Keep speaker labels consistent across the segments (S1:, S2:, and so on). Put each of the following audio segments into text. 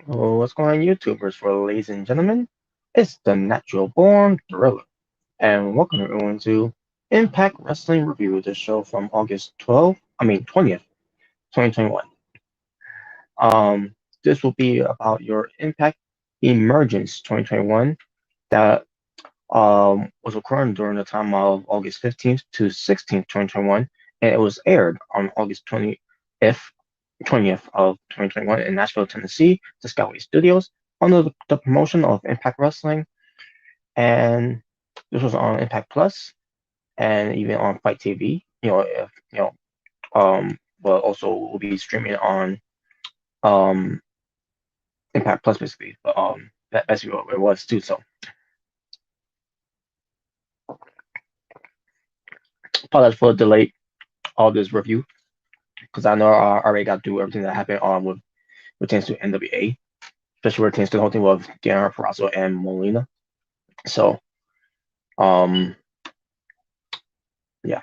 S1: Oh, what's going on, YouTubers? For ladies and gentlemen, it's the Natural Born Thriller, and welcome everyone to Impact Wrestling Review, the show from August 20th, 2021. This will be about your Impact Emergence 2021 that was occurring during the time of August 15th to 16th, 2021, and it was aired on August 20th of 2021 in Nashville, Tennessee, the Skyway Studios, under the promotion of Impact Wrestling, and this was on Impact Plus and even on Fight TV. If but also will be streaming on um Impact Plus basically. But that's basically what it was too. So apologize for the delay of this review because I know I already got through everything that happened with pertains to NWA, especially pertains to the whole thing with Deanna Purrazzo and Molina. So um yeah,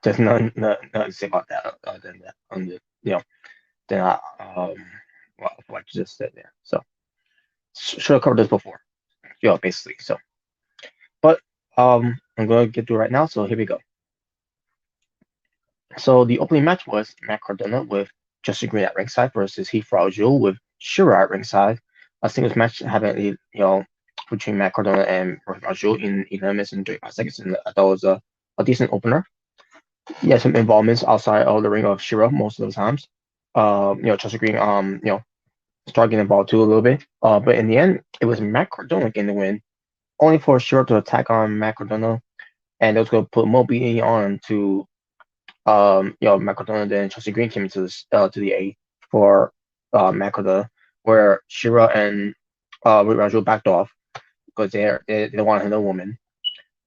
S1: there's nothing to say about that other than that. You know, then what you just said there. So should have covered this before. Basically. So, but I'm gonna get to it right now. So here we go. So the opening match was Matt Cardona with Justin Green at ringside versus Heath Raul with Shira at ringside. A singles match happened, between Matt Cardona and Raul in 11 minutes and 35 seconds, and I thought it was a decent opener. He had some involvements outside of the ring of Shira most of the times. Justin Green, started getting involved too a little bit. But in the end, it was Matt Cardona getting the win, only for Shira to attack on Matt Cardona, and it was going to put Moby on to Matt Cardona. Then Chelsea Green came into this to the A for Matt Cardona, where Shira and Raju backed off because they don't want to handle a woman.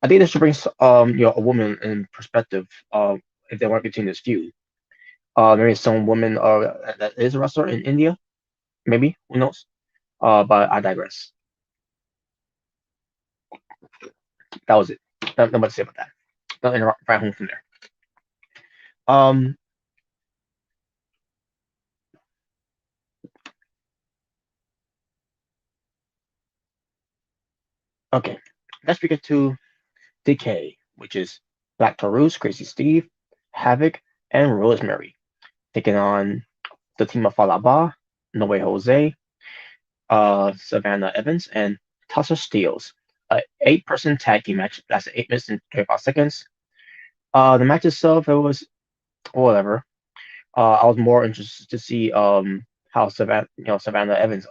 S1: I think this should bring a woman in perspective if they want to continue this feud. Maybe some woman that is a wrestler in India, maybe who knows? But I digress. That was it. Not much to say about that. Nothing right home from there. Um, okay. Let's get to Decay, which is Black Taurus, Crazy Steve, Havoc, and Rosemary, taking on the team of Falaba, No Way Jose, Savannah Evans, and Tasha Steeles. A 8-person tag team match lasted 8 minutes and 25 seconds. The match itself, it was whatever. I was more interested to see how Savannah Evans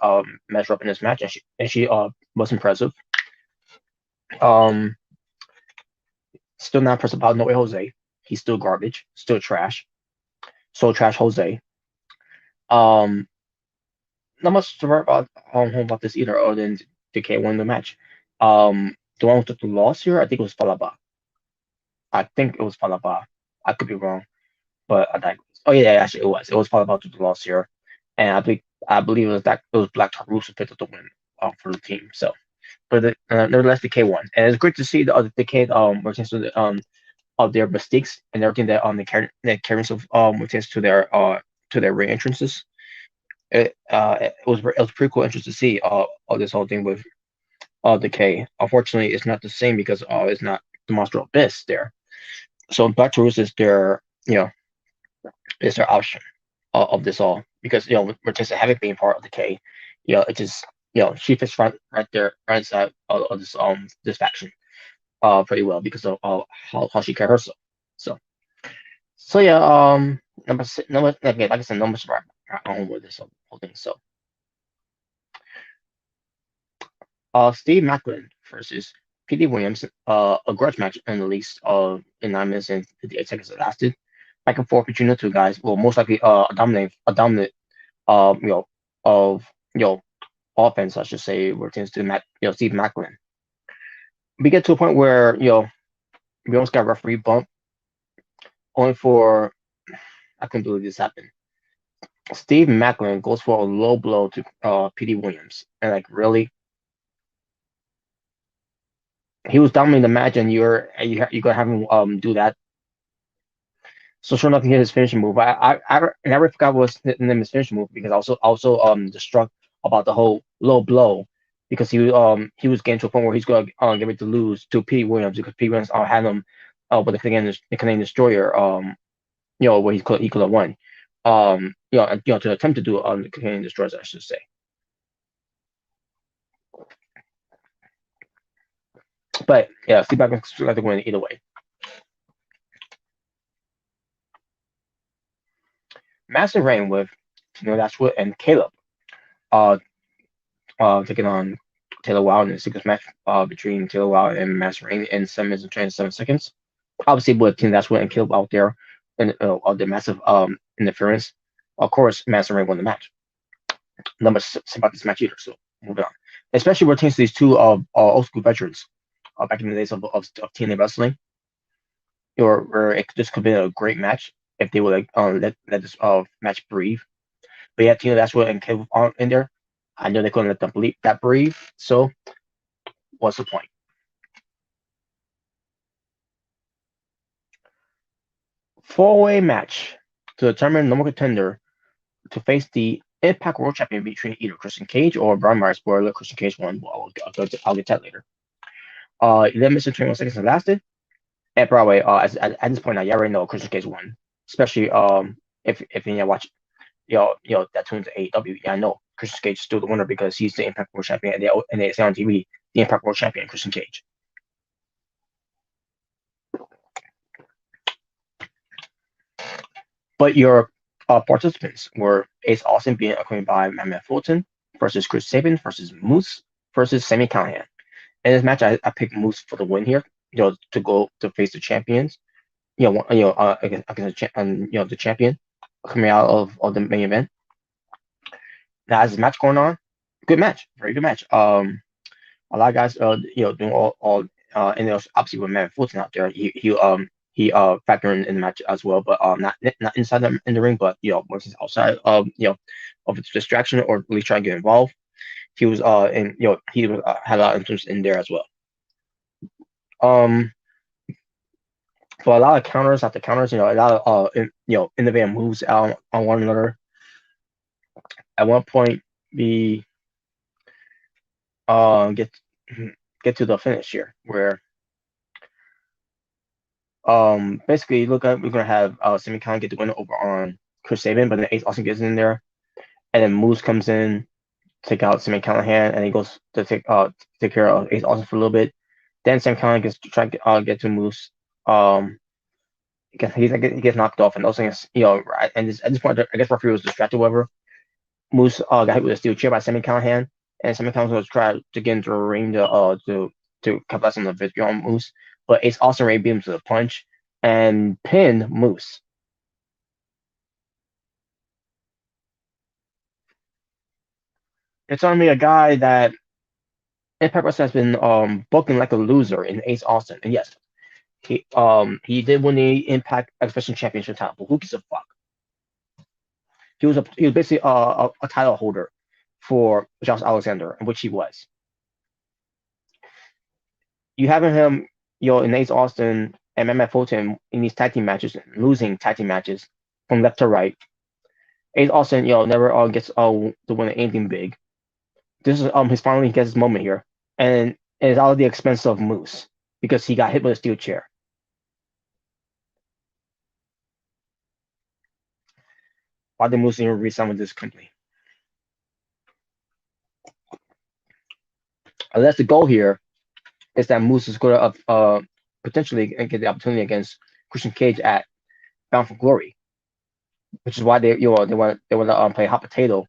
S1: measured up in this match, and she was impressive. Um, Still not impressed about No Way Jose. He's still garbage, still trash. So trash Jose. Um, Not much to write about this either, other than Decay won the match. The one who took the loss here, I think it was Falaba. I think it was Falaba. I could be wrong, but I digress. Oh yeah, actually it was. It was Falaba who took the loss here, and I believe it was Black Taurus who picked up the win for the team. So, but nevertheless, Decay won, and it's great to see the other Decay working through of their mistakes and everything that that carries of pertains to their ring entrances. It was pretty cool, interesting to see all this whole thing with Decay. Unfortunately, it's not the same because it's not the Monster Abyss there. So Black Taurus is their option of this all because we're just having being part of Decay. It just she fits right there right inside of this faction pretty well because of how she carries herself. So yeah, number again, like I said, numbers right on with this whole thing. So Steve Macklin versus P.D. Williams, a grudge match in the least in 9 minutes and 58 seconds it lasted. Back and forth between the two guys. Well, most likely a dominant you know of offense, I should say, where it tends to Steve Macklin. We get to a point where we almost got a referee bump, only for I couldn't believe this happened. Steve Macklin goes for a low blow to P.D. Williams, and like really, he was dominating the match, and you're gonna have him do that. So sure enough, he hit his finishing move. I never forgot what was the name of his finishing move because also struck about the whole low blow because he was getting to a point where he's going to get ready to lose to Pete Williams because Pete Williams had him with the Canadian Destroyer where he could have won to attempt to do the Canadian Destroyers, I should say. But yeah, Steve Blackman's got to win either way. Massive Reign with Dashwood and Caleb uh taking on Taylor Wilde in a singles match between Taylor Wilde and Massive Reign in 7 minutes and 27 seconds. Obviously, with Team Dashwood and Caleb out there and the massive interference, of course, Massive Reign won the match. Not much about this match either, so moving on. Especially where it to these two old school veterans back in the days of TNA wrestling, where it just could be a great match if they would let this match breathe. But yeah, Dashwood and Caleb in there. I know they couldn't let them that breathe. So what's the point? Four-way match to determine number contender to face the Impact World Champion between either Christian Cage or Brian Myers. Spoiler: Christian Cage won. Well, I'll get that later. 11 minutes and 21 seconds have lasted. And Broadway, at this point now, you already know Christian Cage won. Especially if you watch that tunes to AEW. Yeah, I know Christian Cage is still the winner because he's the Impact World Champion, and they say on TV the Impact World Champion Christian Cage. But your participants were Ace Austin being accompanied by Matt Fulton versus Chris Sabin versus Moose versus Sami Callihan. In this match, I picked Moose for the win here, to go to face the champions, against the champion coming out of the main event. Now, as this match going on, good match, very good match. A lot of guys, doing all, and there's obviously with Matt Fulton out there, he factored in the match as well, but not inside in the ring, but once he's outside of its distraction or really trying to get involved, he was he had a lot of interest in there as well. For a lot of counters after counters, a lot of innovative moves on one another. At one point, we get to the finish here where basically we're gonna have Sami Callihan get the win over on Chris Sabin, but then Ace Austin gets in there, and then Moose comes in, take out Sami Callihan, and he goes to take care of Ace Austin for a little bit. Then Sami Callihan gets to try to get to Moose. He gets knocked off, and those things, and at this point, I guess referee was distracted, whatever. Moose got hit with a steel chair by Sami Callihan, and Sami Callihan was trying to get into the ring to capitalize on the victory on Moose, but Ace Austin beat him to the punch and pin Moose. It's on me a guy that Impact Wrestling has been booking like a loser in Ace Austin, and yes, he did win the Impact Exhibition Championship title, but who gives a fuck? He was basically a title holder for Josh Alexander, in which he was. You having him, in Ace Austin and Matt Fulton in these tag team matches, losing tag team matches from left to right. Ace Austin, never gets to win anything big. This is his finally gets his moment here, and it's out of the expense of Moose because he got hit with a steel chair. Why did Moose even resign with this company? Unless the goal here is that Moose is going to potentially get the opportunity against Christian Cage at Bound for Glory, which is why they want to play hot potato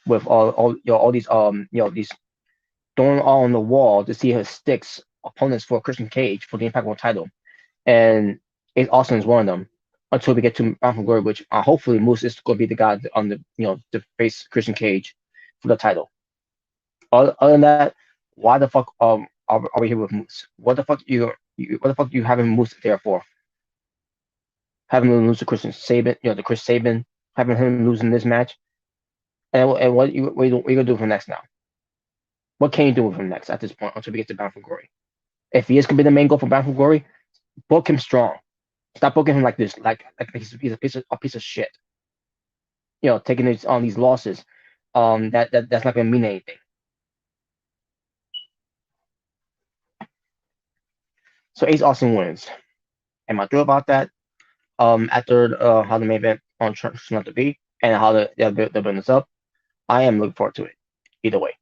S1: with all these these throwing all on the wall to see who sticks opponents for Christian Cage for the Impact World title, and Ace Austin is one of them. Until we get to Bound for Glory, which hopefully Moose is going to be the guy on the to face Christian Cage for the title. Other than that, why the fuck are we here with Moose? What the fuck you having Moose there for? Having him lose to Christian Sabin, to Chris Sabin, having him losing this match, and what you gonna do from next now? What can you do with him next at this point until we get to Bound for Glory? If he is gonna be the main goal for Bound for Glory, book him strong. Stop booking him like this, like he's a piece of shit. Taking on these losses that's not gonna mean anything. So Ace Austin wins. Am I thrilled about that? After how the main event on turned out to be and how the business up, I am looking forward to it. Either way,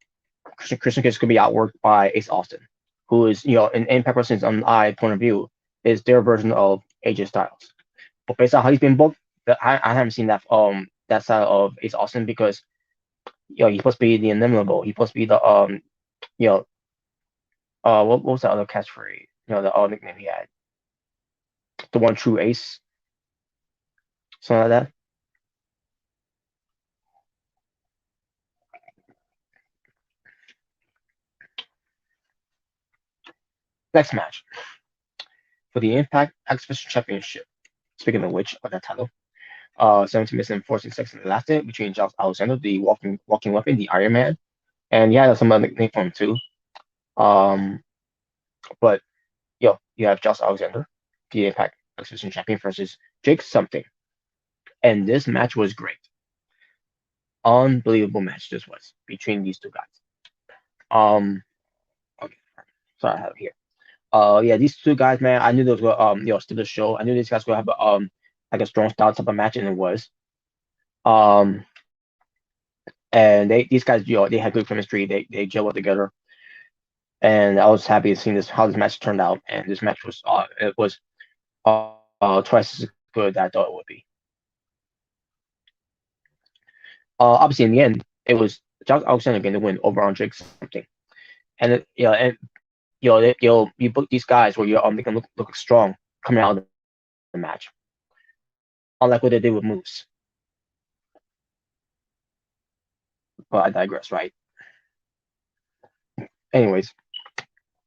S1: Christian Cage could be outworked by Ace Austin, who is in Impact Wrestling's eye point of view is their version of AJ Styles. But based on how he's been booked, I haven't seen that side of Ace Austin because he's supposed to be the inimitable. He's supposed to be the you know what was the other catchphrase? The other nickname he had, the one true ace, something like that. Next match for the Impact X Division Championship. Speaking of which, of that title, 17 minutes and 46 seconds lasted between Josh Alexander, the walking weapon, the Iron Man, and yeah, some other nickname for him too. Um, but you have Josh Alexander, the Impact X Division champion, versus Jake something, and this match was great. Unbelievable match this was between these two guys. Um, okay, sorry, I have it here. Yeah, these two guys, man, I knew those were still the show. I knew these guys were gonna have like a strong style type of match, and it was. Um, and these guys, they had good chemistry. They gel well together, and I was happy to see this how this match turned out. And this match was it was twice as good as I thought it would be. Obviously, in the end, it was Josh Alexander getting the win over on Jake something, and you book these guys where you make them look strong coming out of the match, unlike what they did with Moose. But I digress, right? Anyways,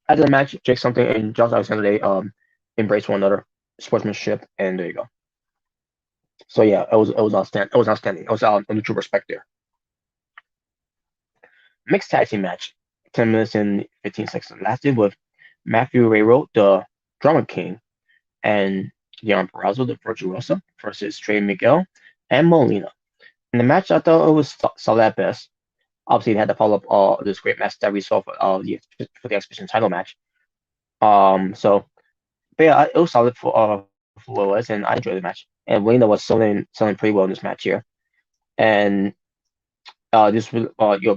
S1: after the match, Jake something and Josh Alexander they embrace one another, sportsmanship, and there you go. So yeah, it was outstanding. It was outstanding. It was a mutual respect there. Mixed tag team match, 10 minutes and 15 seconds lasted with Matthew Rayrod, the Drama King, and Leon Barrazo, the Virtuoso, versus Trey Miguel and Molina. In the match, I thought it was solid at best. Obviously, they had to follow up this great match that we saw for the exhibition title match. So but yeah, it was solid for what it was, and I enjoyed the match. And Molina was selling pretty well in this match here. And this was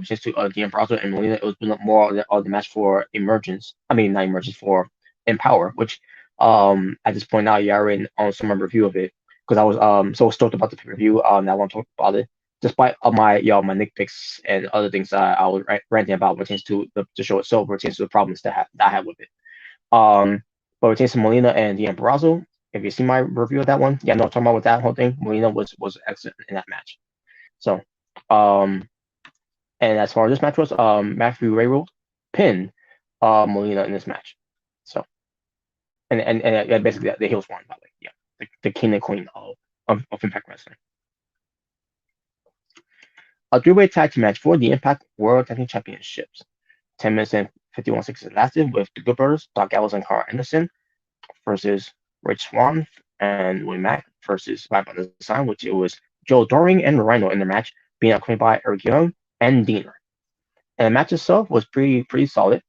S1: just to Dean Brazo and Molina. It was more of the match for Emergence. I mean, not Emergence for Empower, which at this point now, yeah, I read on some review of it because I was so stoked about the pay per view. I want to talk about it, despite my my nitpicks and other things I was ranting about pertains to the show itself, pertains to the problems that I had with it. Um, but pertains to Molina and Dean Brazo. If you see my review of that one, yeah, no, I'm talking about with that whole thing. Molina was excellent in that match. So, um, and as far as this match was, Matthew Rayrod pinned Molina in this match. So, and basically the heels won, by the way. Yeah, the king and queen of Impact Wrestling. A three-way tag team match for the Impact World Tag Team Championships. 10 minutes and 51 seconds lasted with the Good Brothers, Doc Gallows and Carl Anderson versus Rich Swann and Willie Mack versus Live by Design, which it was Joe Doring and Rhino in the match, being accompanied by Eric Young and Diener. And the match itself was pretty solid.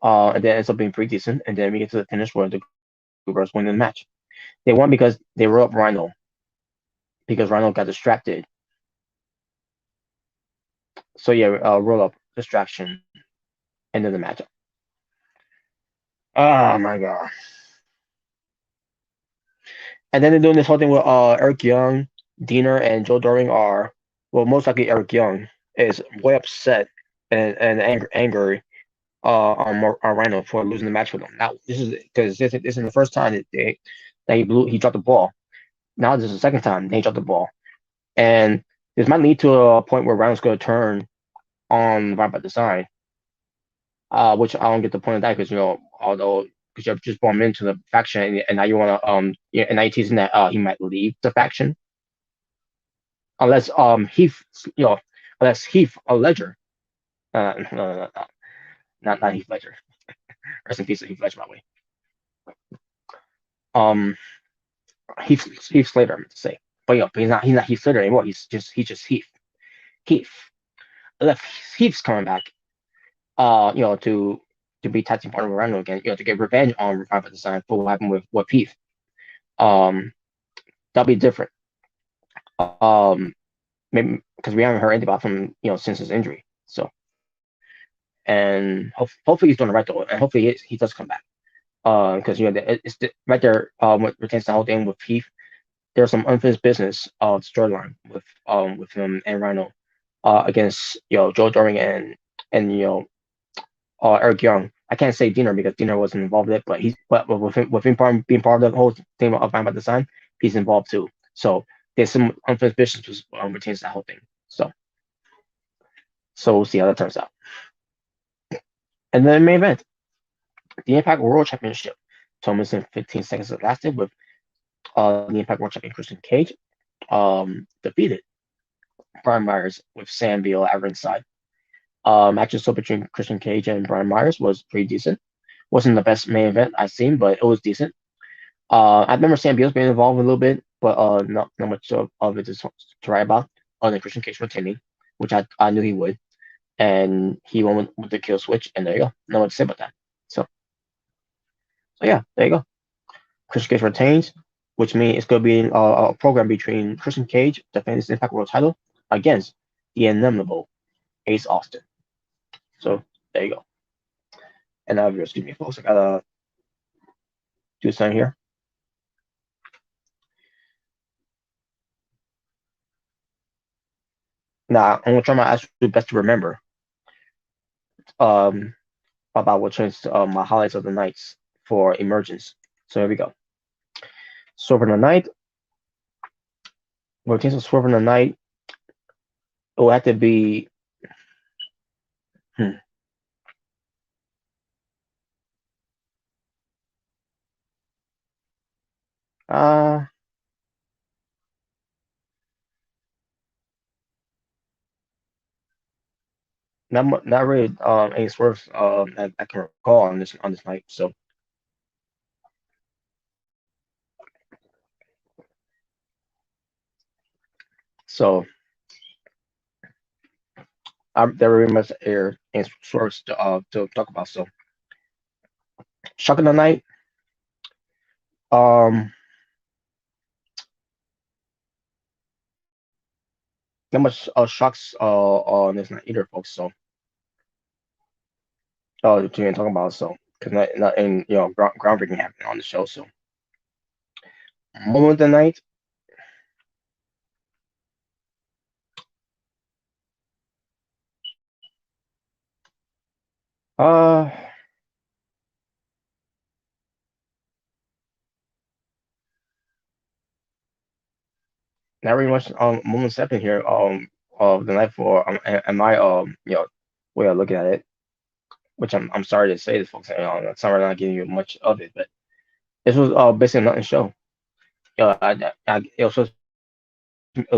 S1: And then it ends up being pretty decent. And then we get to the finish where the Goobers win the match. They won because they rolled up Rhino because Rhino got distracted. So yeah, roll up distraction, end of the matchup. Oh my god! And then they're doing this whole thing with Eric Young, Diener, and Joe Doring are most likely Eric Young is way upset and angry on Rhino for losing the match with him. Now this is because this is the first time that he dropped the ball. Now this is the second time he dropped the ball, and this might lead to a point where Rhino's going to turn on Vibe by Design, which I don't get the point of that because although because you just brought him into the faction and now you want to and now you're teasing that he might leave the faction unless Heath you know unless Heath a Ledger no, not Heath Ledger. Rest in peace to Heath Ledger, by the way. Um, Heath Slater, I meant to say, but but he's not Heath Slater anymore. He's just Heath. Heath. left Heath's coming back. To be tag team partner with Rhino again. To get revenge on Revival Design for what happened with Heath. Um, that'll be different. Maybe because we haven't heard anything about him, since his injury. So, and hopefully he's doing the right though, and hopefully he does come back. Because it's right there. What retains the whole thing with Heath. There's some unfinished business of storyline with him and Rhino, against Joe Doring and Eric Young. I can't say Diener because Diener wasn't involved in it, but with him being part of the whole thing of Fine by Design, he's involved too. So there's some unfinished business retains that whole thing. So we'll see how that turns out. And then the main event, the Impact World Championship. 12 minutes and 15 seconds it lasted with the Impact World Champion Christian Cage defeated Brian Myers with Sam Beal at ringside. Actually, so between Christian Cage and Brian Myers was pretty decent. Wasn't the best main event I've seen, but it was decent. I remember Sam Beal's being involved a little bit, but not much of it to write about. Other than Christian Cage retaining, which I knew he would, and he won with the kill switch, and there you go. No what to say about that. So yeah, there you go. Christian Cage retains, which means it's going to be a program between Christian Cage defending his Impact World title against the inimitable Ace Austin. So there you go. And now, excuse me, folks, I gotta do something here. Now, I'm gonna try my absolute best to remember um about what turns my highlights of the nights for Emergence. So here we go. Swerve in the Night. What turns to Swerve in the Night? It will have to be. Hmm, uh, not really any swerves I can recall on this night. So there very much air and swerves to talk about. So Shock in the Night. Um, not much shocks on this night either, folks. So to even talk about, so because not in groundbreaking happening on the show. So moment of the night. Uh, not really much moment stepping here of the night for and my way of looking at it, which I'm sorry to say this, folks. Sorry I'm not giving you much of it, but this was basically a nothing show. It was supposed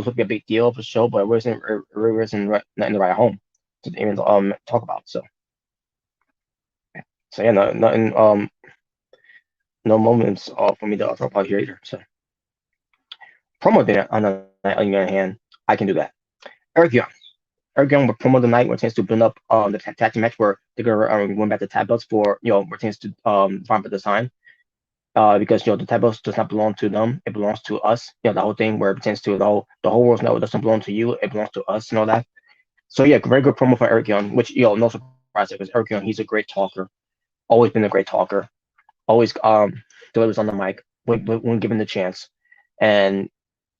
S1: to be a big deal of a show, but it really wasn't not in the right home to even talk about. So yeah, no, nothing no moments for me to talk about here either. So promo dinner on the other hand, I can do that. Eric Young. Eric Young will promo the night retains to build up the tag team match where they're gonna win back the tag belts for retains to farm for the time. Because the tag belts does not belong to them, it belongs to us. The whole thing where it pertains to the whole world's network doesn't belong to you, it belongs to us and all that. So yeah, very good promo for Eric Young, which no surprise because Eric Young, he's a great talker, always been a great talker, always delivers on the mic when given the chance, and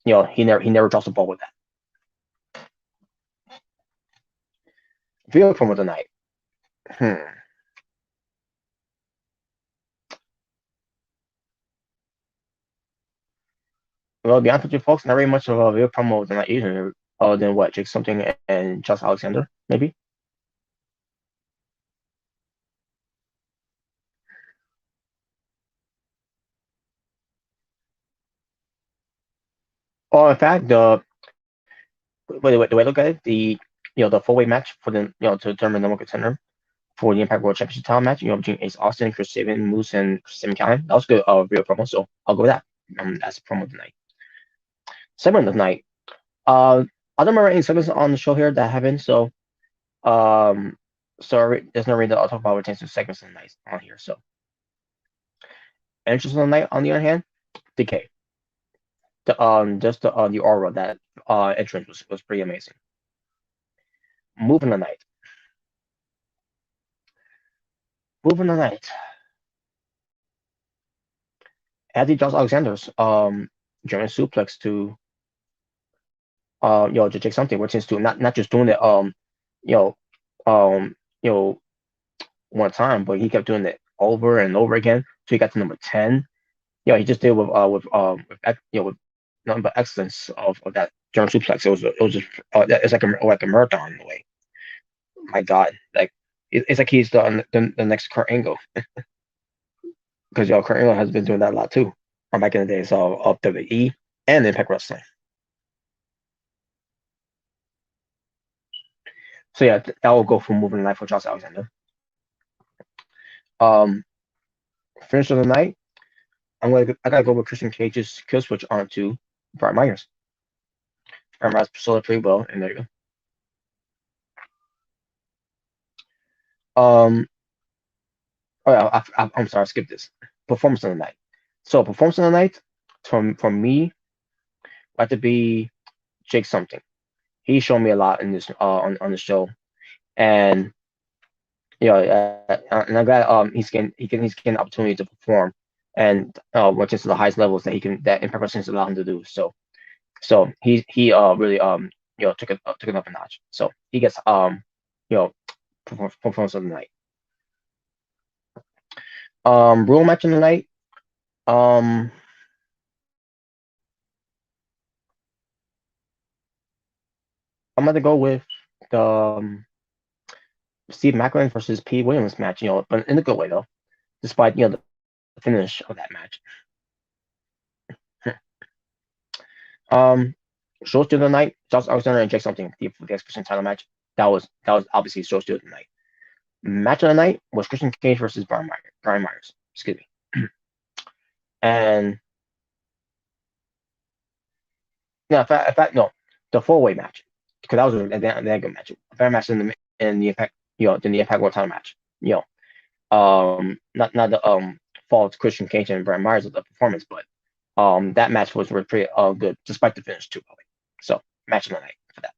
S1: he never drops the ball with that. Video promo tonight. Hmm. Well, to be honest with you folks, not very much of a video promo tonight either, other than what Jake something and Josh Alexander maybe. Or in fact, the way I look at it, the 4-way match for the to determine the number contender for the Impact World Championship title match, between Ace Austin, Chris Sabin, Moose, and Sam Callahan. That was good video promo, so I'll go with that. As a promo tonight. Segment of the night. I don't remember any segments on the show here that happened, so Um, so there's no reason I'll talk about rotations and segments of the night on here. So entrance of the night, on the other hand, decay. Just the aura that entrance was pretty amazing. Moving the night, moving the night. Eddie Josh Alexander's German suplex to to take something, which is to not just doing it you know um you know one time, but he kept doing it over and over again. So he got to number 10. He just did with nothing but excellence of that German suplex. It was just it's like a marathon in a way. My God, like it's like he's the next Kurt Angle, because Kurt Angle has been doing that a lot too. Back in the days of WWE and Impact Wrestling. So yeah, that will go for moving the night for Josh Alexander. Um, Finish of the night, I gotta go with Christian Cage's kill switch onto Brian Myers. Brian Myers sold it pretty well, and there you go. Oh yeah, I'm sorry, I skipped this. Performance of the night. So performance of the night, from me, had to be Jake something. He showed me a lot in this on the show, and and I'm glad he's getting an opportunity to perform, and which is the highest levels that Impact Wrestling has allowed him to do. So he really took it up a notch. So he gets you know performance of the night. Rule match of the night. Um, I'm gonna go with the Steve Macklin versus P. Williams match. But in a good way though, despite the finish of that match. um, Shows to the night. Josh Alexander and Jake something for the X title match. That was obviously shows to the night. Match of the night was Christian Cage versus Brian Myers. Excuse me. And no, in fact, no, the 4-way match, because that was a good match. A better match in the Impact, than the Impact World Title match. Not the fault Christian Cage and Brian Myers of the performance, but that match was pretty good despite the finish too, probably. So match of the night for that.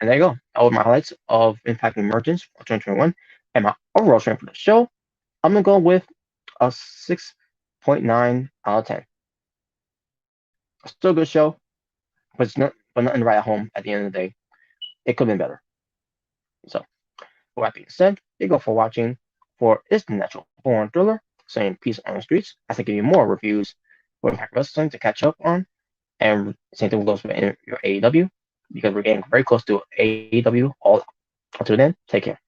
S1: And there you go. All of my highlights of Impact Emergence of 2021, and my overall strength for the show. I'm gonna go with a 6.9 out of 10. Still a good show, but nothing right at home at the end of the day. It could have been better. So, with that being said, thank you go for watching for It's the Natural Born Thriller, saying peace on the streets, as I give you more reviews for Impact Wrestling to catch up on. And same thing goes with your AEW, because we're getting very close to AEW all. Until then, take care.